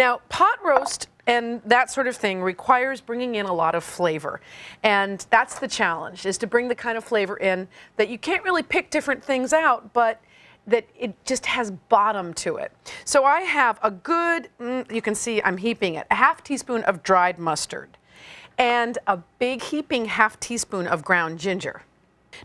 Now, pot roast and that sort of thing requires bringing in a lot of flavor. And that's the challenge, is to bring the kind of flavor in that you can't really pick different things out, but that it just has bottom to it. So I have a good, you can see I'm heaping it, a half teaspoon of dried mustard and a big heaping half teaspoon of ground ginger.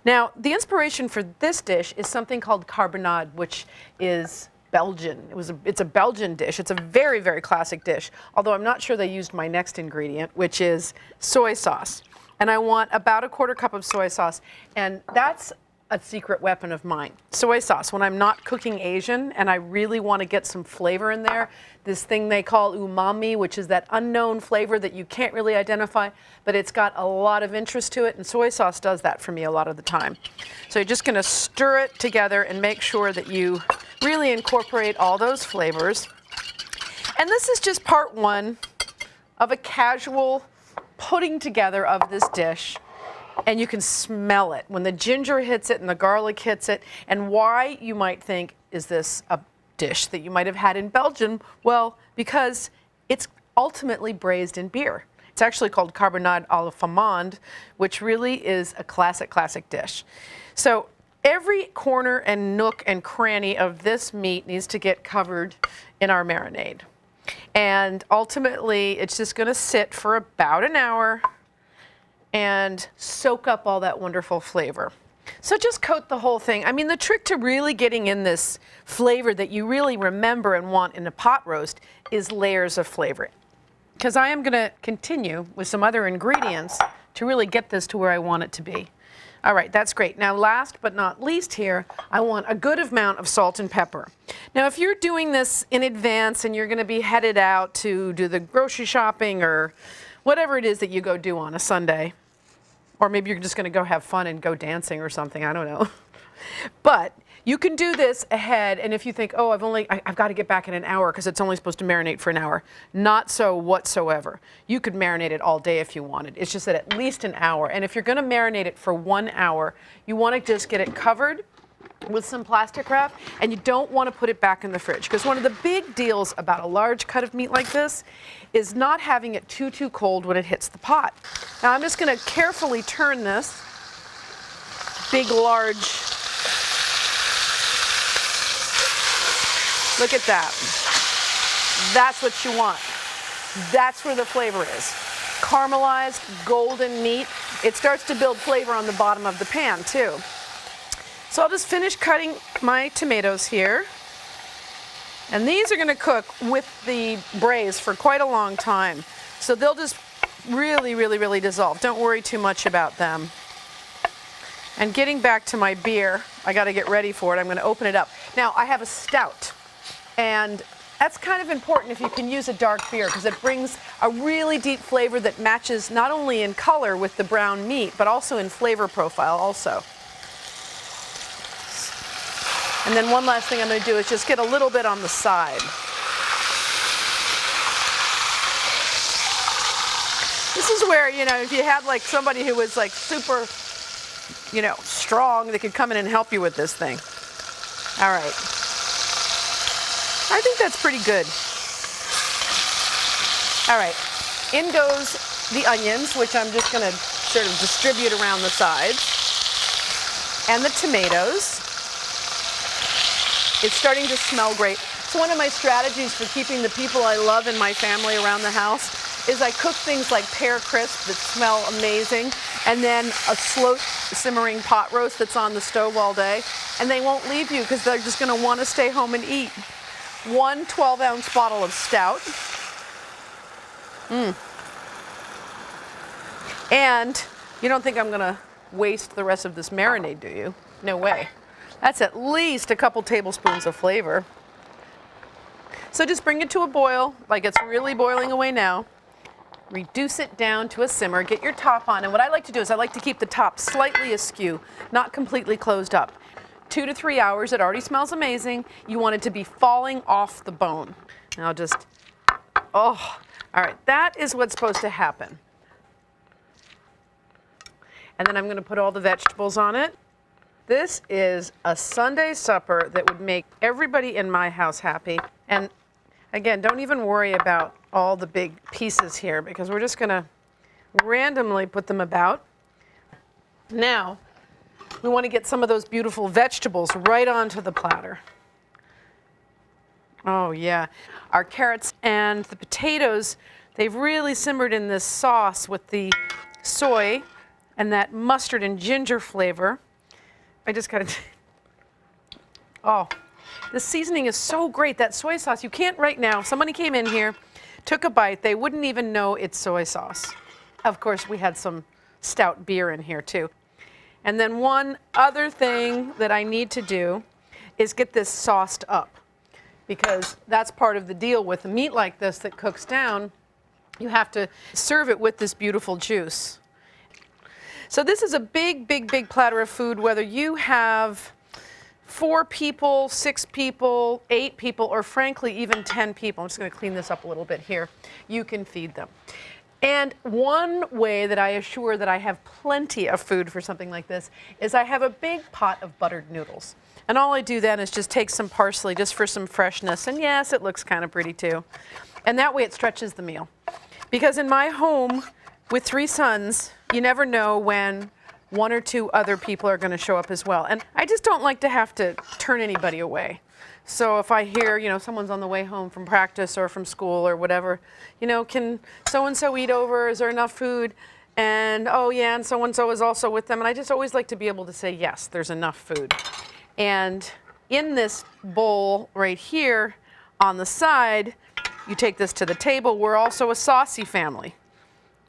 Now, the inspiration for this dish is something called carbonade, which is Belgian. It's a Belgian dish. It's a very, very classic dish, although I'm not sure they used my next ingredient, which is soy sauce. And I want about a quarter cup of soy sauce, and that's a secret weapon of mine. Soy sauce, when I'm not cooking Asian and I really want to get some flavor in there, this thing they call umami, which is that unknown flavor that you can't really identify, but it's got a lot of interest to it, and soy sauce does that for me a lot of the time. So you're just going to stir it together and make sure that you really incorporate all those flavors. And this is just part one of a casual putting together of this dish. And you can smell it when the ginger hits it and the garlic hits it. And why, you might think, is this a dish that you might have had in Belgium? Well, because it's ultimately braised in beer. It's actually called carbonade à la flamande, which really is a classic, classic dish. So every corner and nook and cranny of this meat needs to get covered in our marinade. And ultimately, it's just going to sit for about an hour and soak up all that wonderful flavor. So just coat the whole thing. I mean, the trick to really getting in this flavor that you really remember and want in a pot roast is layers of flavor. Because I am going to continue with some other ingredients to really get this to where I want it to be. All right, that's great. Now, last but not least here, I want a good amount of salt and pepper. Now, if you're doing this in advance and you're going to be headed out to do the grocery shopping or whatever it is that you go do on a Sunday, or maybe you're just going to go have fun and go dancing or something, I don't know. But you can do this ahead, and if you think, oh, I've got to get back in an hour because it's only supposed to marinate for an hour. Not so whatsoever. You could marinate it all day if you wanted. It's just that at least an hour. And if you're going to marinate it for 1 hour, you want to just get it covered with some plastic wrap, and you don't want to put it back in the fridge, because one of the big deals about a large cut of meat like this is not having it too cold when it hits the pot. Now I'm just going to carefully turn this big, large, look at that. That's what you want. That's where the flavor is. Caramelized, golden meat. It starts to build flavor on the bottom of the pan too. So I'll just finish cutting my tomatoes here. And these are going to cook with the braise for quite a long time. So they'll just really, really, really dissolve. Don't worry too much about them. And getting back to my beer, I got to get ready for it. I'm going to open it up. Now, I have a stout. And that's kind of important if you can use a dark beer, because it brings a really deep flavor that matches not only in color with the brown meat, but also in flavor profile also. And then one last thing I'm going to do is just get a little bit on the side. This is where, you know, if you had like somebody who was like super, you know, strong, they could come in and help you with this thing. All right. I think that's pretty good. All right. In goes the onions, which I'm just going to sort of distribute around the sides, and the tomatoes. It's starting to smell great. So one of my strategies for keeping the people I love in my family around the house is I cook things like pear crisp that smell amazing, and then a slow simmering pot roast that's on the stove all day, and they won't leave you because they're just going to want to stay home and eat. 1 12-ounce bottle of stout. And you don't think I'm going to waste the rest of this marinade, do you? No way. That's at least a couple tablespoons of flavor. So just bring it to a boil, like it's really boiling away now. Reduce it down to a simmer, get your top on, and what I like to do is I like to keep the top slightly askew, not completely closed up. 2 to 3 hours, it already smells amazing. You want it to be falling off the bone. Now just, oh, all right, that is what's supposed to happen. And then I'm going to put all the vegetables on it. This is a Sunday supper that would make everybody in my house happy. And Again, don't even worry about all the big pieces here because we're just going to randomly put them about. Now, we want to get some of those beautiful vegetables right onto the platter. Oh yeah, our carrots and the potatoes, they've really simmered in this sauce with the soy and that mustard and ginger flavor. I just got to, oh, the seasoning is so great, that soy sauce. You can't right now, if somebody came in here, took a bite, they wouldn't even know it's soy sauce. Of course, we had some stout beer in here too. And then one other thing that I need to do is get this sauced up, because that's part of the deal with a meat like this that cooks down. You have to serve it with this beautiful juice. So this is a big, big, big platter of food, whether you have 4 people, 6 people, 8 people, or frankly, even 10 people. I'm just going to clean this up a little bit here. You can feed them. And one way that I assure that I have plenty of food for something like this is I have a big pot of buttered noodles. And all I do then is just take some parsley just for some freshness. And yes, it looks kind of pretty too. And that way it stretches the meal. Because in my home with 3 sons, you never know when 1 or 2 other people are going to show up as well. And I just don't like to have to turn anybody away. So if I hear, you know, someone's on the way home from practice or from school or whatever, you know, can so-and-so eat over? Is there enough food? And, oh yeah, and so-and-so is also with them. And I just always like to be able to say, yes, there's enough food. And in this bowl right here on the side, you take this to the table. We're also a saucy family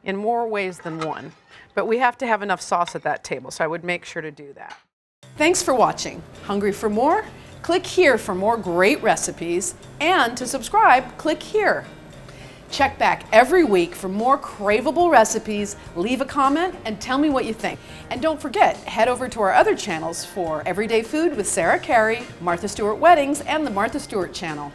in more ways than one. But we have to have enough sauce at that table, so I would make sure to do that. Thanks for watching. Hungry for more? Click here for more great recipes, and to subscribe, click here. Check back every week for more craveable recipes, leave a comment, and tell me what you think. And don't forget, head over to our other channels for Everyday Food with Sarah Carey, Martha Stewart Weddings, and the Martha Stewart Channel.